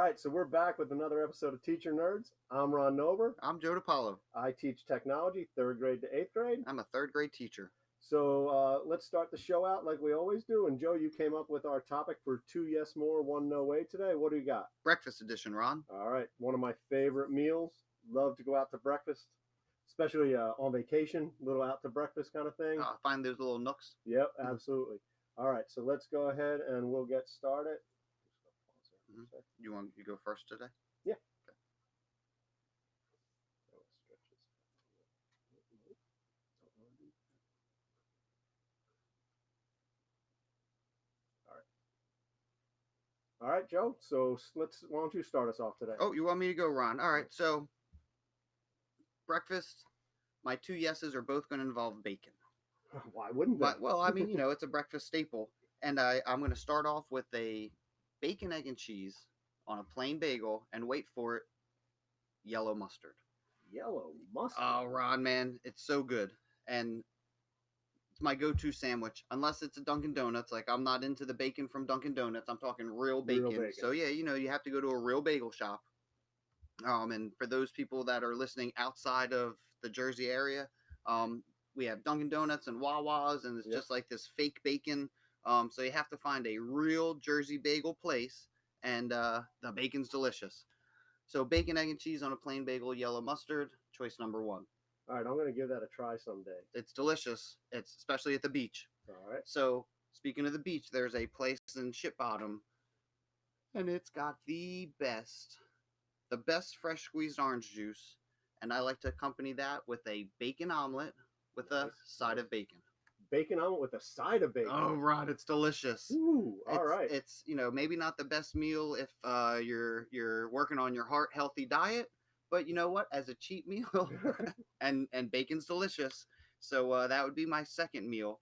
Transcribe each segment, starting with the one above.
right, so we're back with another episode of Teacher Nerds. I'm Ron Nober. I'm Joe DiPaolo. I teach technology, 3rd grade to 8th grade. I'm a 3rd grade teacher. So let's start the show out like we always do. And Joe, you came up with our topic for 2 yes more, 1 no way today. What do you got? Breakfast edition, Ron. All right, one of my favorite meals. Love to go out to breakfast, especially on vacation, little out to breakfast kind of thing. Find those little nooks. Yep, absolutely. All right, so let's go ahead and we'll get started. You want you go first today? Yeah. Okay. All right, Joe. So why don't you start us off today? Oh, you want me to go, Ron? All right. So breakfast. My 2 yeses are both going to involve bacon. Why wouldn't they? Well, I mean, it's a breakfast staple, and I'm going to start off with a bacon, egg, and cheese on a plain bagel, and wait for it, yellow mustard. Yellow mustard? Oh, Ron, man, it's so good. And it's my go-to sandwich, unless it's a Dunkin' Donuts. Like, I'm not into the bacon from Dunkin' Donuts. I'm talking real bacon. So, yeah, you have to go to a real bagel shop. And for those people that are listening outside of the Jersey area, we have Dunkin' Donuts and Wawa's, and it's just like this fake bacon. So you have to find a real Jersey bagel place, and the bacon's delicious. So bacon, egg, and cheese on a plain bagel, yellow mustard, choice number 1. All right, I'm going to give that a try someday. It's delicious. It's especially at the beach. All right. So speaking of the beach, there's a place in Ship Bottom, and it's got the best fresh squeezed orange juice, and I like to accompany that with a bacon omelet with a side of bacon. Bacon omelet with a side of bacon. Oh, Ron, it's delicious. Ooh, all right. It's maybe not the best meal if you're working on your heart healthy diet, but you know what? As a cheat meal, and bacon's delicious. So that would be my second meal.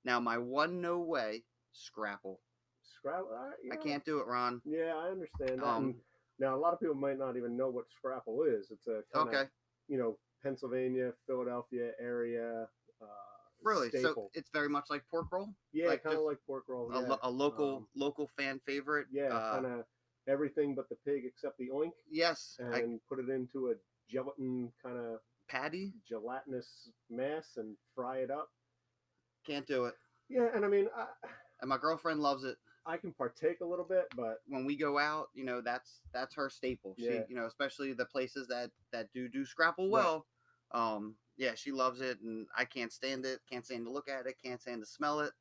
Now my 1 no way, scrapple. Scrapple. Yeah. I can't do it, Ron. Yeah, I understand that. Now a lot of people might not even know what scrapple is. It's a kind of Pennsylvania, Philadelphia area. Really? Staple. So it's very much like pork roll? Yeah, like kind of like pork roll. Yeah. A local fan favorite. Yeah, kind of everything but the pig except the oink. Yes. And put it into a gelatin kind of patty, gelatinous mass, and fry it up. Can't do it. Yeah, and I mean, and my girlfriend loves it. I can partake a little bit, but when we go out, that's her staple. She, especially the places that do scrapple well. Right. Yeah, she loves it, and I can't stand it. Can't stand to look at it. Can't stand to smell it.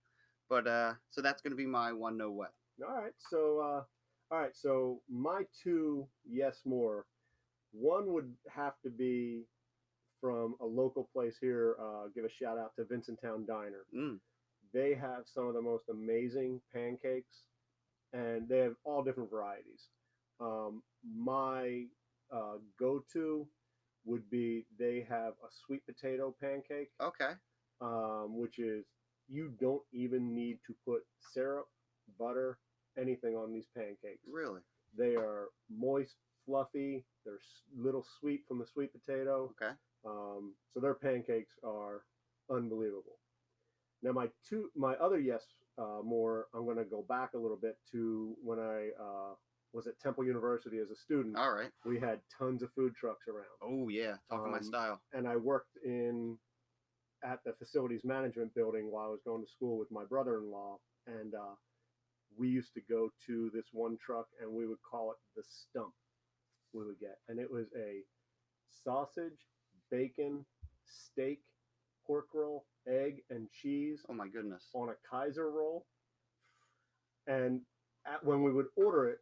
But so that's going to be my 1 no way. All right. So my 2 yes more. One would have to be from a local place here. Give a shout out to Vincenttown Diner. They have some of the most amazing pancakes, and they have all different varieties. My go-to would be they have a sweet potato pancake. Okay. Which is, you don't even need to put syrup, butter, anything on these pancakes. Really? They are moist, fluffy. They're a little sweet from the sweet potato. Okay. So their pancakes are unbelievable. Now my other yes more, I'm going to go back a little bit to when I was at Temple University as a student. All right. We had tons of food trucks around. Oh yeah, talking my style. And I worked at the facilities management building while I was going to school with my brother-in-law, and we used to go to this one truck, and we would call it the stump. We would get, and it was a sausage, bacon, steak, pork roll, egg, and cheese. Oh my goodness! On a Kaiser roll, and when we would order it,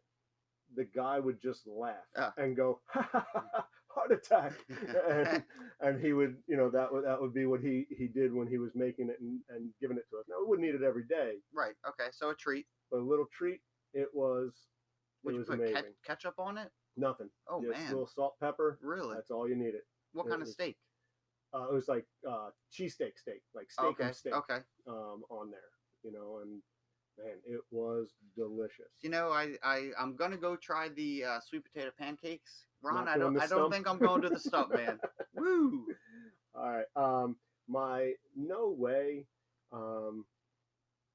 the guy would just laugh and go, ha, ha, ha, ha, heart attack. and he would, that would be what he did when he was making it and giving it to us. Now, we wouldn't eat it every day. Right. Okay. So a treat. But a little treat. It was Would you put amazing. Ketchup on it? Nothing. Oh, just man. a little salt, pepper. Really? That's all you needed. What kind of steak? It was like cheesesteak steak, like steak and steak. Okay. On there, and man, it was delicious. I'm gonna go try the sweet potato pancakes. Ron, I don't think I'm going to the stump, man. Woo! All right. My no way.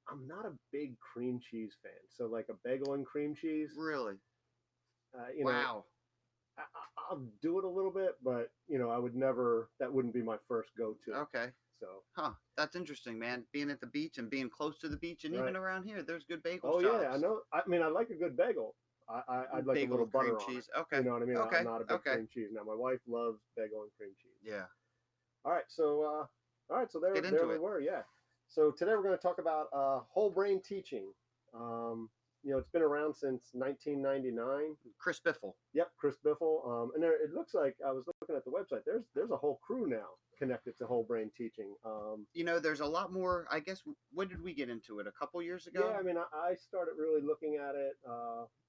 I'm not a big cream cheese fan. So like a bagel and cream cheese. Really? Wow. I'll do it a little bit, but I would never. That wouldn't be my first go-to. Okay. So. Huh. That's interesting, man. Being at the beach and being close to the beach, and even around here, there's good bagel shops. shops. Yeah, I know. I mean, I like a good bagel. I'd like bagel a little butter cream on cheese. it. Okay. You know what I mean? Okay. I'm not a big cream cheese. Now, my wife loves bagel and cream cheese. Yeah. All right, so there we were. Yeah. So today we're going to talk about whole brain teaching. It's been around since 1999. Chris Biffleś. Yep, Chris Biffleś. And it looks like, I was looking at the website. There's a whole crew now connected to whole brain teaching. There's a lot more. I guess, when did we get into it? A couple years ago. Yeah, I mean, I started really looking at it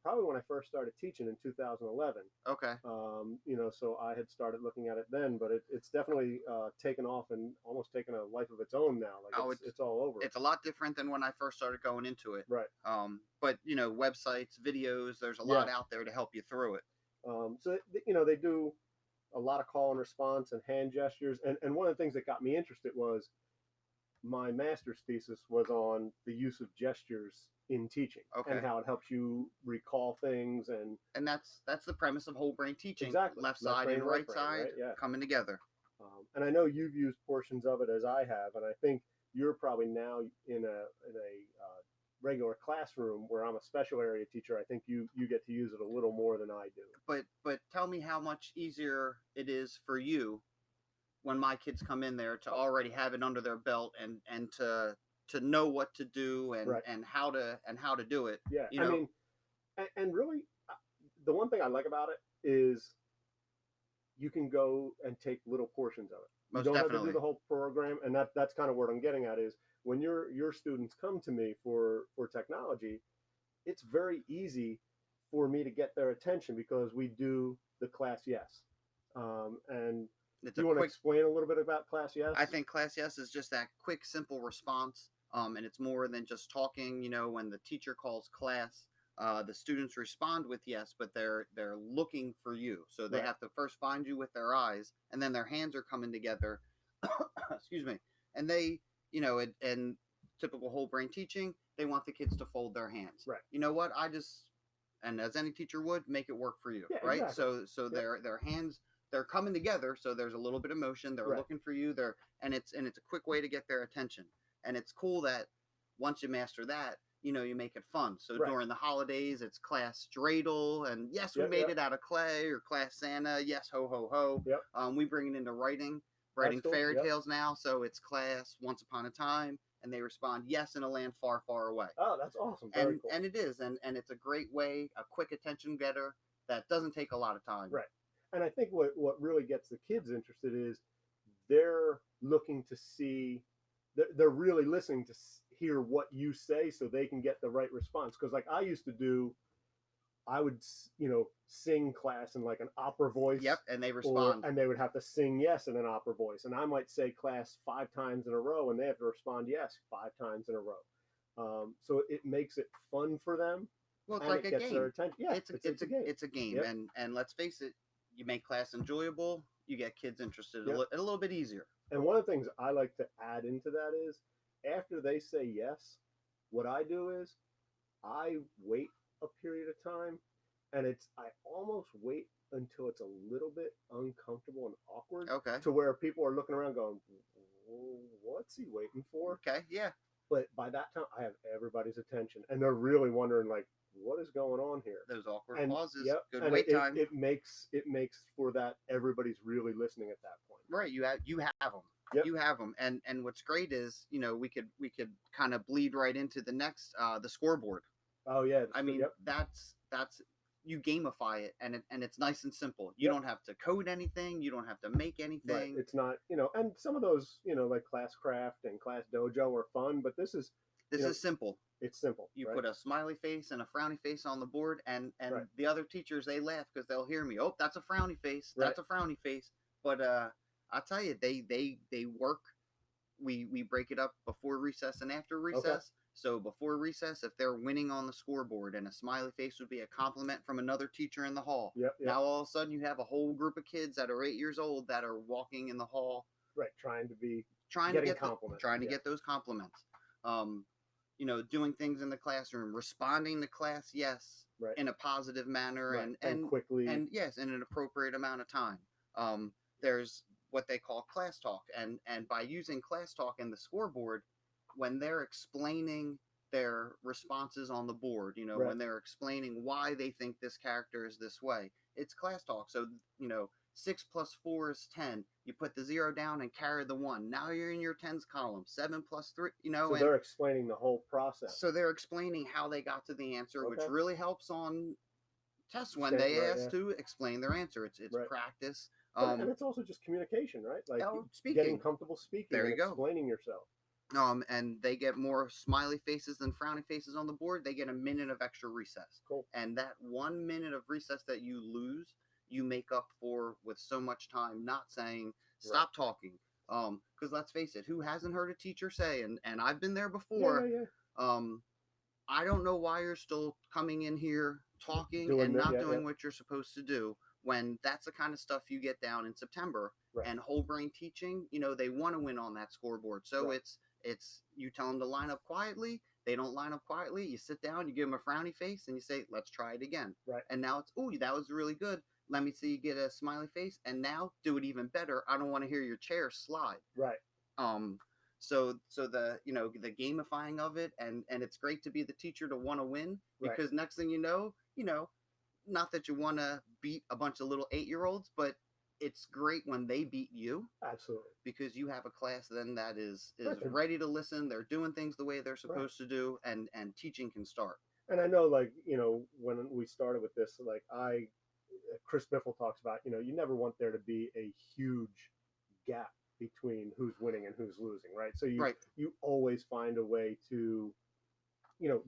probably when I first started teaching in 2011. Okay. So I had started looking at it then, but it's definitely taken off and almost taken a life of its own now. Like it's all over. It's a lot different than when I first started going into it. Right. But websites, videos, there's a lot out there to help you through it. So they do a lot of call and response and hand gestures, and one of the things that got me interested was my master's thesis was on the use of gestures in teaching, and how it helps you recall things, and that's the premise of whole brain teaching. Exactly. Left side and right side, right? Yeah. Coming together. And I know you've used portions of it as I have, and I think you're probably now in a regular classroom where I'm a special area teacher. I think you get to use it a little more than I do. But tell me how much easier it is for you when my kids come in there to already have it under their belt and to know what to do and how to do it. Yeah. I mean, and really, the one thing I like about it is you can go and take little portions of it. You don't have to do the whole program, and that's kind of what I'm getting at is when your students come to me for technology, it's very easy for me to get their attention because we do the class yes. And do you want to explain a little bit about class yes? I think class yes is just that quick, simple response, and it's more than just talking. When the teacher calls class, the students respond with yes, but they're looking for you, so they have to first find you with their eyes, and then their hands are coming together. Excuse me, and they. And typical whole brain teaching, they want the kids to fold their hands. Right. You know what? And as any teacher would, make it work for you. Yeah, right. Exactly. So their hands, they're coming together. So there's a little bit of motion. They're looking for you. And it's a quick way to get their attention. And it's cool that once you master that, you make it fun. So during the holidays, it's class dreidel, and yes, we made it out of clay, or class Santa. Yes, ho ho ho. Yep. We bring it into writing fairy tales now, so it's class Once Upon a Time, and they respond yes in a land far, far away. Oh, that's awesome. Very cool. And it is, and it's a great way, a quick attention getter that doesn't take a lot of time. Right. And I think what really gets the kids interested is they're looking to see, they're really listening to hear what you say so they can get the right response. Because like I used to do, I would, sing class in like an opera voice. Yep, and they respond. And they would have to sing yes in an opera voice. And I might say class 5 times in a row, and they have to respond yes 5 times in a row. So it makes it fun for them. Well, it's like a game. Their attention. Yeah, it's a game. It's a game, Yep. And let's face it, you make class enjoyable, you get kids interested a little bit easier. And one of the things I like to add into that is after they say yes, what I do is I wait a period of time, and I almost wait until it's a little bit uncomfortable and awkward. Okay. To where people are looking around going, what's he waiting for? Okay, yeah. But by that time, I have everybody's attention, and they're really wondering, like, what is going on here? Those awkward pauses, good and wait time. It makes for that everybody's really listening at that point. Right, you have them. Yep. You have them, and what's great is we could kind of bleed right into the next the scoreboard. Oh yeah, I mean that's you gamify it, and it's nice and simple. You don't have to code anything. You don't have to make anything. Right. It's not and some of those like Class Craft and Class Dojo are fun, but this is simple. It's simple. You put a smiley face and a frowny face on the board, and the other teachers, they laugh because they'll hear me. Oh, that's a frowny face. That's a frowny face. But I'll tell you, they work. We break it up before recess and after recess. Okay. So before recess, if they're winning on the scoreboard, and a smiley face would be a compliment from another teacher in the hall. Yep. Now all of a sudden you have a whole group of kids that are 8 years old that are walking in the hall. Right, trying to get those compliments. doing things in the classroom, responding to class, yes, Right. in a positive manner, Right. and quickly. and yes, in an appropriate amount of time. There's what they call class talk, and by using class talk in the scoreboard, when they're explaining their responses on the board, Right. when they're explaining why they think this character is this way, it's class talk. So 6 plus 4 is 10. You put the 0 down and carry the 1. Now you're in your tens column. 7 plus 3, So they're explaining the whole process. So they're explaining how they got to the answer, Okay. which really helps on tests when they ask to explain their answer. It's Right. practice. And it's also just communication, right? Like speaking. Getting comfortable speaking There you and go. explaining yourself. And they get more smiley faces than frowning faces on the board. They get a minute of extra recess. Cool. And that 1 minute of recess that you lose, you make up for with so much time not saying, stop talking. Because let's face it, who hasn't heard a teacher say, and I've been there before, I don't know why you're still coming in here talking and not doing what you're supposed to do, when that's the kind of stuff you get down in September. Right. And whole brain teaching, they want to win on that scoreboard. So it's you tell them to line up quietly. They don't line up quietly. You sit down, you give them a frowny face, and you say, let's try it again. Right. And now it's, oh, that was really good. Let me see you get a smiley face. And now do it even better. I don't want to hear your chair slide. Right. So the the gamifying of it, and it's great to be the teacher to want to win, because next thing you know, not that you want to beat a bunch of little 8-year-olds, but it's great when they beat you. Absolutely. Because you have a class then that is ready to listen. They're doing things the way they're supposed to do, and teaching can start. And I know, like, when we started with this, like Chris Biffleś talks about, you never want there to be a huge gap between who's winning and who's losing, right? So you always find a way to,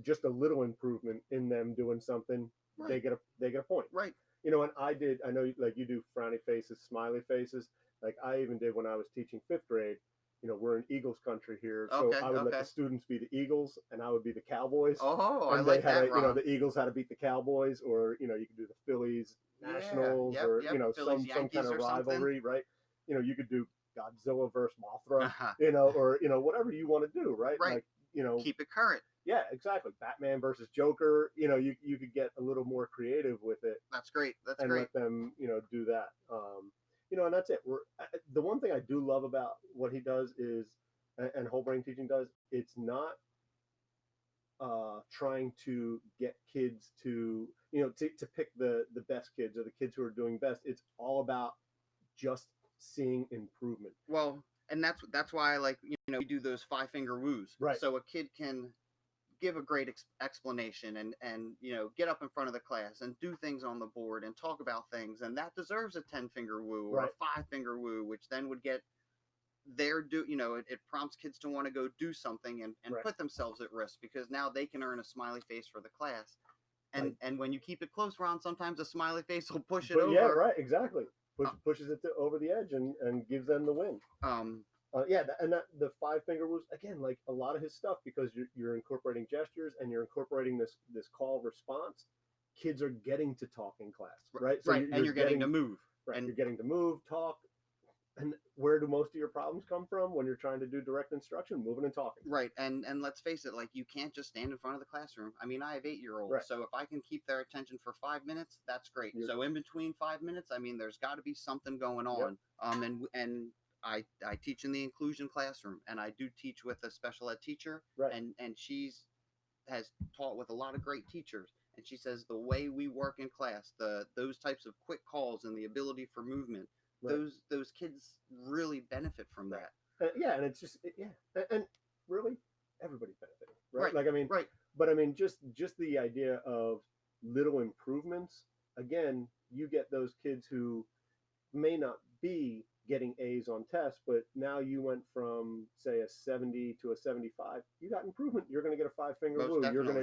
just a little improvement in them doing something, they get a point. Right. And I know, like, you do frowny faces, smiley faces. Like I even did when I was teaching 5th grade. We're in Eagles country here, so I would let the students be the Eagles, and I would be the Cowboys. Oh, and I like that. The Eagles had to beat the Cowboys, or you could do the Phillies Nationals, or Phillies, some kind of rivalry, right? You could do Godzilla versus Mothra, or whatever you want to do, right? Right. Like, keep it current. Yeah, exactly. Batman versus Joker. You could get a little more creative with it. That's great. And let them do that. And that's it. The one thing I do love about what he does is, and whole brain teaching does, it's not trying to get kids to pick the best kids or the kids who are doing best. It's all about just seeing improvement. Well, and that's why I like we do those 5-finger woos, right? So a kid can give a great explanation and get up in front of the class and do things on the board and talk about things, and that deserves a 10-finger woo or a 5-finger woo, which then would get it prompts kids to want to go do something and put themselves at risk, because now they can earn a smiley face for the class. And when you keep it close, Ron, sometimes a smiley face will push it over. Yeah, right, exactly. Pushes it over the edge and gives them the win. The 5-finger rules, again, like a lot of his stuff, because you're incorporating gestures and you're incorporating this call response. Kids are getting to talk in class, right? So you're getting to move. Right, and you're getting to move, talk. And where do most of your problems come from when you're trying to do direct instruction? Moving and talking. Right, and let's face it, like, you can't just stand in front of the classroom. I mean, I have 8-year-olds, so if I can keep their attention for 5 minutes, that's great. So in between 5 minutes, I mean, there's got to be something going on. And I teach in the inclusion classroom, and I do teach with a special ed teacher, and she's has taught with a lot of great teachers, and she says the way we work in class, those types of quick calls and the ability for movement, those kids really benefit from that. And it's just and really everybody's benefiting, right? Like, I mean, but I mean, just the idea of little improvements. Again, you get those kids who may not be getting A's on tests, but now you went from, say, a 70 to a 75. You got improvement. You're going to get a 5-finger woo.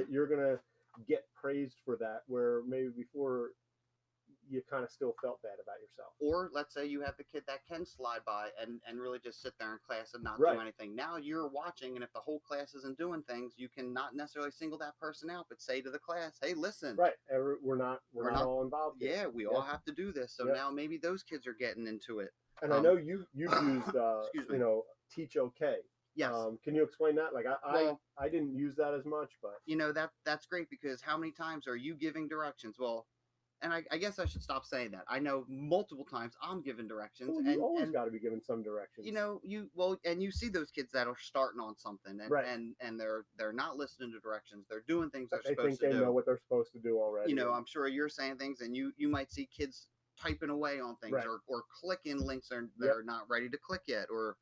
You're gonna get praised for that, where maybe before you kind of still felt bad about yourself. Or let's say you have the kid that can slide by and really just sit there in class and not do anything. Now you're watching, and if the whole class isn't doing things, you can not necessarily single that person out, but say to the class, hey, listen. Right. We're not all involved yet. Yeah, we all have to do this. So now maybe those kids are getting into it. And I know you've used, Teach OK. Yes. Can you explain that? Like Well, I didn't use that as much, but that's great, because how many times are you giving directions? Well, and I guess I should stop saying that. I know multiple times I'm giving directions, well, you always got to be given some directions. and you see those kids that are starting on something, Right. and they're not listening to directions. They're doing things they're They supposed think to they do. know what they're supposed to do already. I'm sure you're saying things, and you might see kids typing away on things, Right. or clicking links that Yep. are not ready to click yet, or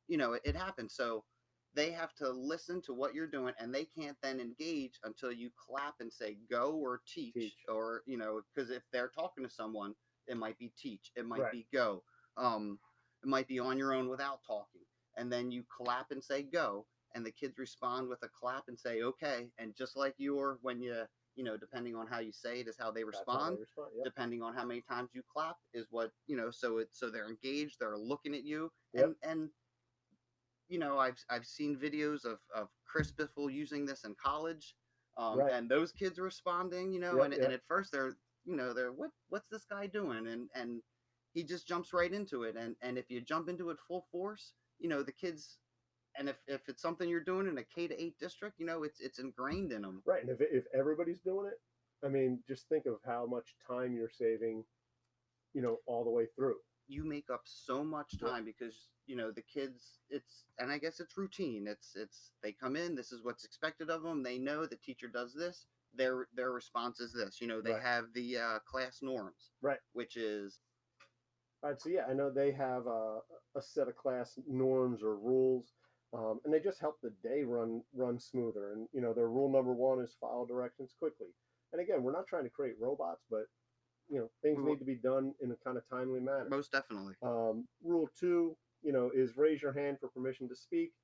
it happens. So they have to listen to what you're doing, and they can't then engage until you clap and say go or teach. Or because if they're talking to someone, it might be teach, it might Right. be go, it might be on your own without talking, and then you clap and say go, and the kids respond with a clap and say okay. And just like when depending on how you say it is how they respond. Yep. Depending on how many times you clap is what so they're engaged, they're looking at you. Yep. And I've seen videos of Chris Biffleś using this in college, Right. and those kids responding, Yep, and yep. at first they're what's this guy doing, and he just jumps right into it, and if you jump into it full force, the kids, and if it's something you're doing in a K-8 district, it's ingrained in them. Right. And if everybody's doing it, I mean, just think of how much time you're saving, all the way through. You make up so much time because the kids, and I guess it's routine. It's they come in, this is what's expected of them, they know the teacher does this, their response is this. They Right. have the class norms, Right. which is All right. So yeah, I know they have a set of class norms or rules, and they just help the day run smoother. And their rule number one is follow directions quickly. And again, we're not trying to create robots, but things need to be done in a kind of timely manner. most definitely. Rule two, is raise your hand for permission to speak.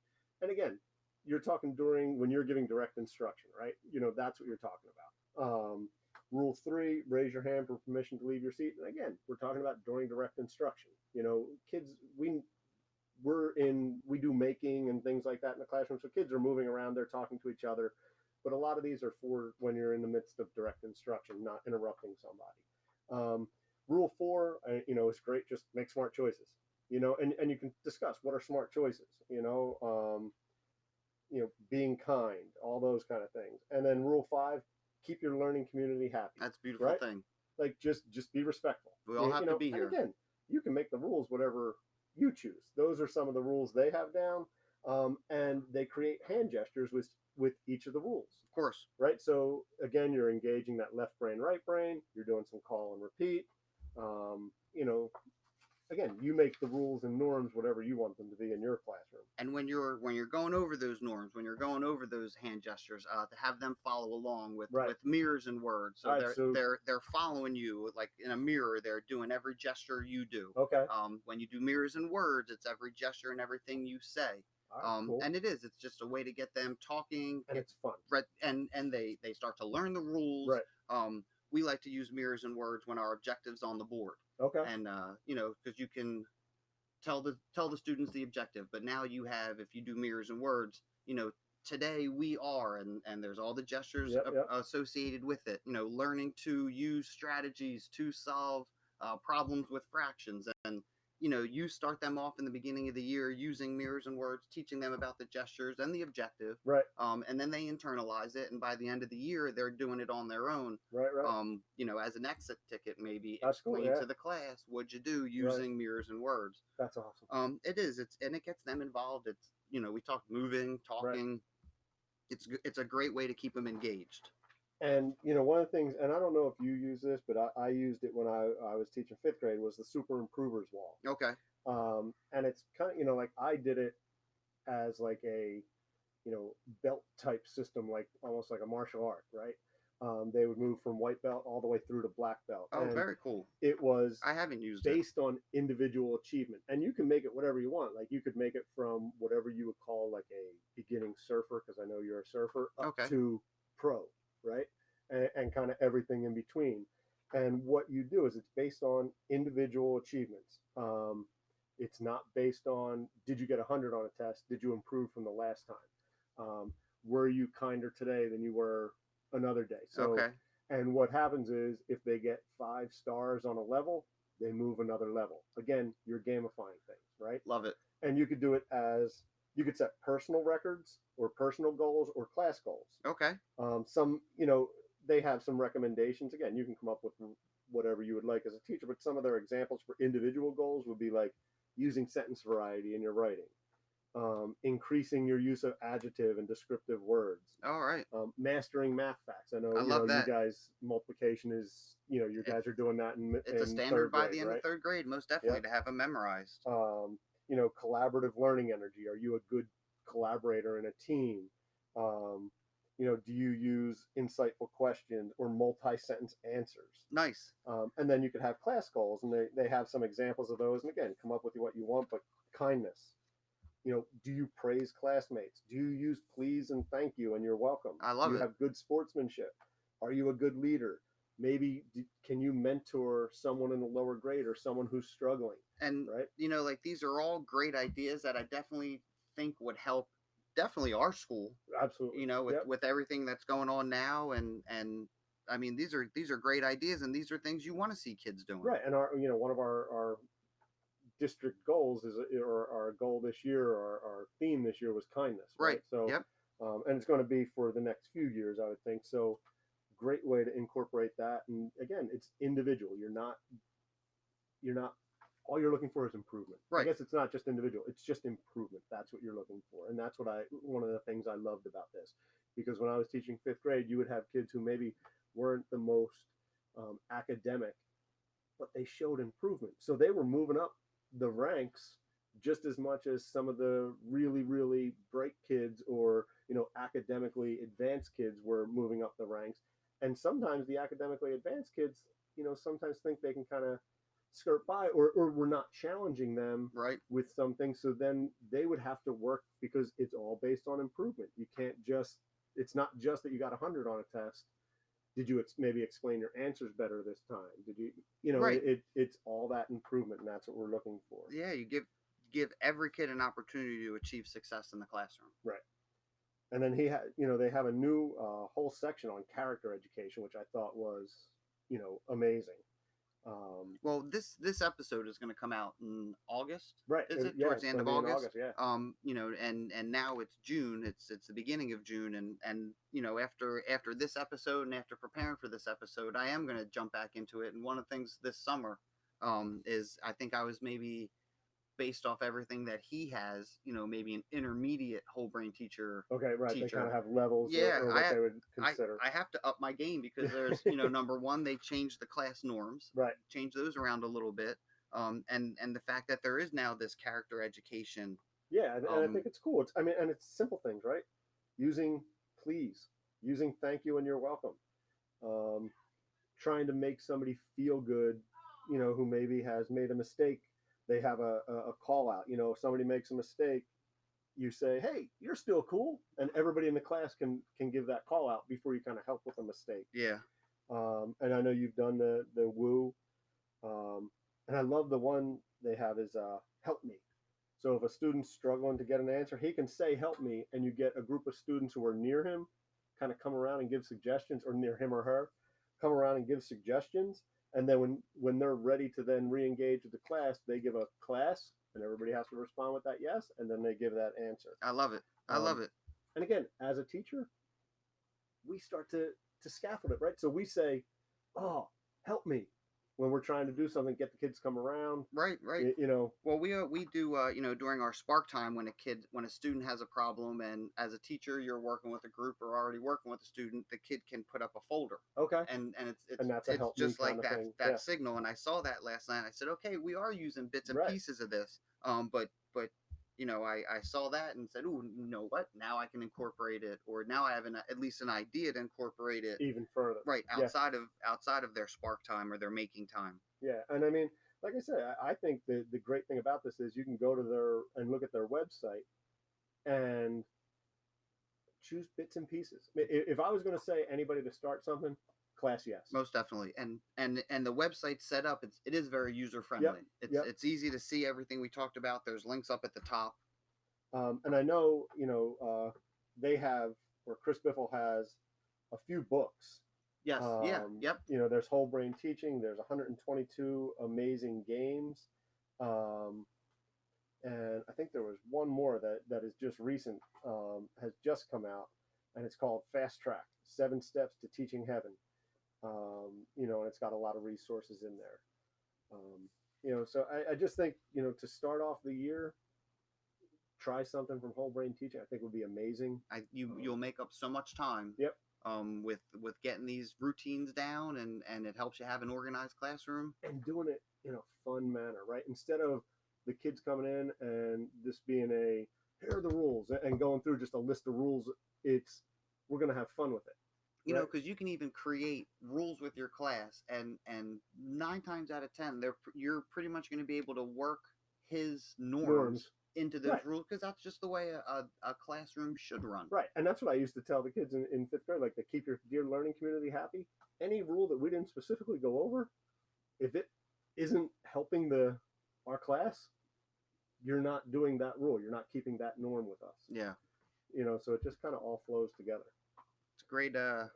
And again, you're talking when you're giving direct instruction, right? That's what you're talking about. Rule three, raise your hand for permission to leave your seat. And again, we're talking about during direct instruction. Kids, we do making and things like that in the classroom. So kids are moving around, they're talking to each other. But a lot of these are for when you're in the midst of direct instruction, not interrupting somebody. Rule four, is great. Just make smart choices, and you can discuss what are smart choices, being kind, all those kind of things. And then rule five, keep your learning community happy. That's a beautiful thing. Like just be respectful. We all have to be here. And again, you can make the rules whatever you choose. Those are some of the rules they have down, and they create hand gestures with each of the rules. Of course. Right. So again, you're engaging that left brain, right brain. You're doing some call and repeat. Again, you make the rules and norms whatever you want them to be in your classroom. And when you're going over those norms, when you're going over those hand gestures, to have them follow along with mirrors and words. So they're following you like in a mirror. They're doing every gesture you do. Okay. When you do mirrors and words, it's every gesture and everything you say. Cool. And it's just a way to get them talking, and it's fun. And they start to learn the rules. Right. We like to use mirrors and words when our objective's on the board. Okay. And because you can tell the students the objective, but now you have, if you do mirrors and words, today we are, and there's all the gestures associated with it. Learning to use strategies to solve problems with fractions, and you start them off in the beginning of the year using mirrors and words, teaching them about the gestures and the objective. Right. And then they internalize it, and by the end of the year, they're doing it on their own. Right. As an exit ticket, maybe explain to the class what'd you do using mirrors and words. That's awesome. It is. And it gets them involved. It's we talk moving, talking. Right. It's a great way to keep them engaged. And one of the things, and I don't know if you use this, but I used it when I was teaching fifth grade, was the super improvers wall. Okay. And it's kind of like I did it as like a belt type system, like almost like a martial art, right? They would move from white belt all the way through to black belt. Oh, and very cool. It was I haven't used based on individual achievement, and you can make it whatever you want. Like you could make it from whatever you would call like a beginning surfer, because I know you're a surfer, up to pro. Right. And kind of everything in between. And what you do is it's based on individual achievements. It's not based on, did you get 100 on a test? Did you improve from the last time? Were you kinder today than you were another day? So, and what happens is if they get 5 stars on a level, they move another level. Again, you're gamifying things, right? Love it. And you could do it as, You could set personal records or personal goals or class goals. Okay. Some, they have some recommendations. Again, you can come up with whatever you would like as a teacher, but some of their examples for individual goals would be like using sentence variety in your writing, increasing your use of adjective and descriptive words. All right. Mastering math facts. I know, I love that. you guys, multiplication is, you guys are doing that it's a standard by the end of third grade, most definitely, to have them memorized. Collaborative learning energy. Are you a good collaborator in a team? Do you use insightful questions or multi-sentence answers? Nice. And then you could have class goals, and they have some examples of those. And again, come up with what you want, but kindness. Do you praise classmates? Do you use please and thank you and you're welcome? I love it. Do you have good sportsmanship? Are you a good leader? Maybe can you mentor someone in the lower grade or someone who's struggling? And, right? Like these are all great ideas that I definitely think would help definitely our school. Absolutely. With everything that's going on now. And I mean, these are great ideas, and these are things you want to see kids doing. Right. And one of our district goals or our goal this year, or our theme this year was kindness. Right. So, and it's going to be for the next few years, I would think. So, great way to incorporate that. And again, it's individual. You're not all you're looking for is improvement. Right. I guess it's not just individual, it's just improvement. That's what you're looking for. And that's one of the things I loved about this, because when I was teaching 5th grade, you would have kids who maybe weren't the most academic, but they showed improvement. So they were moving up the ranks just as much as some of the really, really bright kids or, academically advanced kids were moving up the ranks. And sometimes the academically advanced kids, sometimes think they can kind of skirt by, or we're not challenging them with something. So then they would have to work, because it's all based on improvement. You can't it's not just that you got 100 on a test. Did you maybe explain your answers better this time? Did you, it's all that improvement, and that's what we're looking for. Yeah, you give every kid an opportunity to achieve success in the classroom. Right. And then they have a new whole section on character education, which I thought was, amazing. Well, this episode is going to come out in August. Right. Is it towards the end of August? Yeah. And now it's June. It's the beginning of June, and after this episode and after preparing for this episode, I am going to jump back into it. And one of the things this summer is, I think I was maybe, based off everything that he has, maybe an intermediate whole brain teacher. Okay, right. They kind of have levels. Yeah, or what they would consider. I have to up my game, because there's, number one, they changed the class norms. Right. Change those around a little bit. And the fact that there is now this character education. Yeah, and I think it's cool. And it's simple things, right? Using please, using thank you and you're welcome. Trying to make somebody feel good, who maybe has made a mistake. They have a call out. If somebody makes a mistake, you say, "Hey, you're still cool," and everybody in the class can give that call out before you kind of help with a mistake. Yeah. And I know you've done the woo, and I love the one they have is help me. So if a student's struggling to get an answer, he can say help me, and you get a group of students who are near him kind of come around and give suggestions, or near him or her come around and give suggestions. And then when they're ready to then re-engage with the class, they give a class, and everybody has to respond with that yes, and then they give that answer. I love it. I love it. And again, as a teacher, we start to scaffold it, right? So we say, "Oh, help me," when we're trying to do something, get the kids to come around. Right. Well, we do during our spark time, when a student has a problem, and as a teacher you're working with a group or already working with a student, the kid can put up a folder. Okay. And that's it's just like that thing. signal. And I saw that last night. I said, okay, we are using bits and pieces of this. But I saw that and said, "Ooh, you know what? Now I can incorporate it, or now I have at least an idea to incorporate it even further." Right, outside of their spark time or their making time. Yeah, and I mean, like I said, I think the great thing about this is you can go to and look at their website and choose bits and pieces. If I was going to say anybody to start something, class yes. Most definitely. And the website set up, it is very user friendly. It's easy to see everything we talked about. There's links up at the top. And I know, they have, or Chris Biffleś has, a few books. Yes. Yep. There's whole brain teaching. There's 122 amazing games. and I think there was one more that is just recent, has just come out, and it's called Fast Track: 7 Steps to Teaching Heaven. And it's got a lot of resources in there. So I just think, to start off the year, try something from Whole Brain Teaching. I think would be amazing. You'll make up so much time. Yep. With getting these routines down, and it helps you have an organized classroom and doing it in a fun manner, right? Instead of the kids coming in and this being here are the rules and going through just a list of rules. We're going to have fun with it. Because you can even create rules with your class, and 9 times out of 10, you're pretty much going to be able to work his norms into those rules, because that's just the way a classroom should run. Right, and that's what I used to tell the kids in 5th grade, like, to keep your dear learning community happy. Any rule that we didn't specifically go over, if it isn't helping our class, you're not doing that rule. You're not keeping that norm with us. Yeah. So it just kind of all flows together. It's a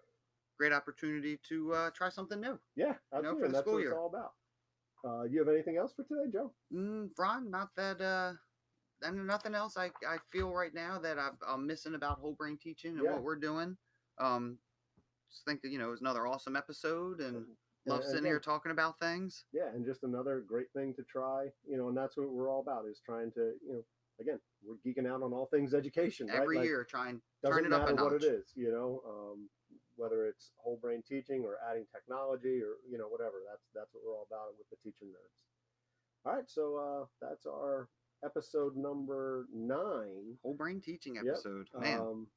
great opportunity to try something new. Yeah, absolutely. And that's what it's all about. You have anything else for today, Joe? Ron, not that. And nothing else I feel right now that I'm missing about Whole Brain Teaching and what we're doing. Just think that, it's another awesome episode, and love sitting here talking about things. Yeah, and just another great thing to try, and that's what we're all about, is trying to, again, we're geeking out on all things education. Every right? year, trying to turn it up a notch. Doesn't matter what it is, whether it's Whole Brain Teaching or adding technology or, whatever. That's what we're all about with the Teacher Nerds. All right, so that's our episode number 9. Whole Brain Teaching episode. Yep. Man.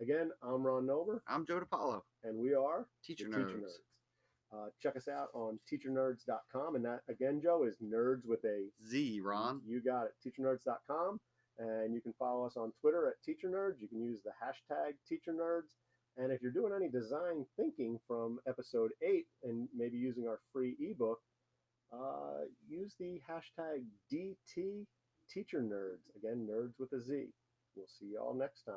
Again, I'm Ron Nover. I'm Joe DiPaolo. And we are Teacher Nerds. Check us out on teachernerds.com. And that, again, Joe, is nerds with a Z, Ron. You got it. Teachernerds.com. And you can follow us on Twitter at Teacher Nerds. You can use the hashtag Teacher Nerds. And if you're doing any design thinking from episode 8 and maybe using our free ebook, use the hashtag DT Teacher Nerds. Again, nerds with a Z. We'll see you all next time.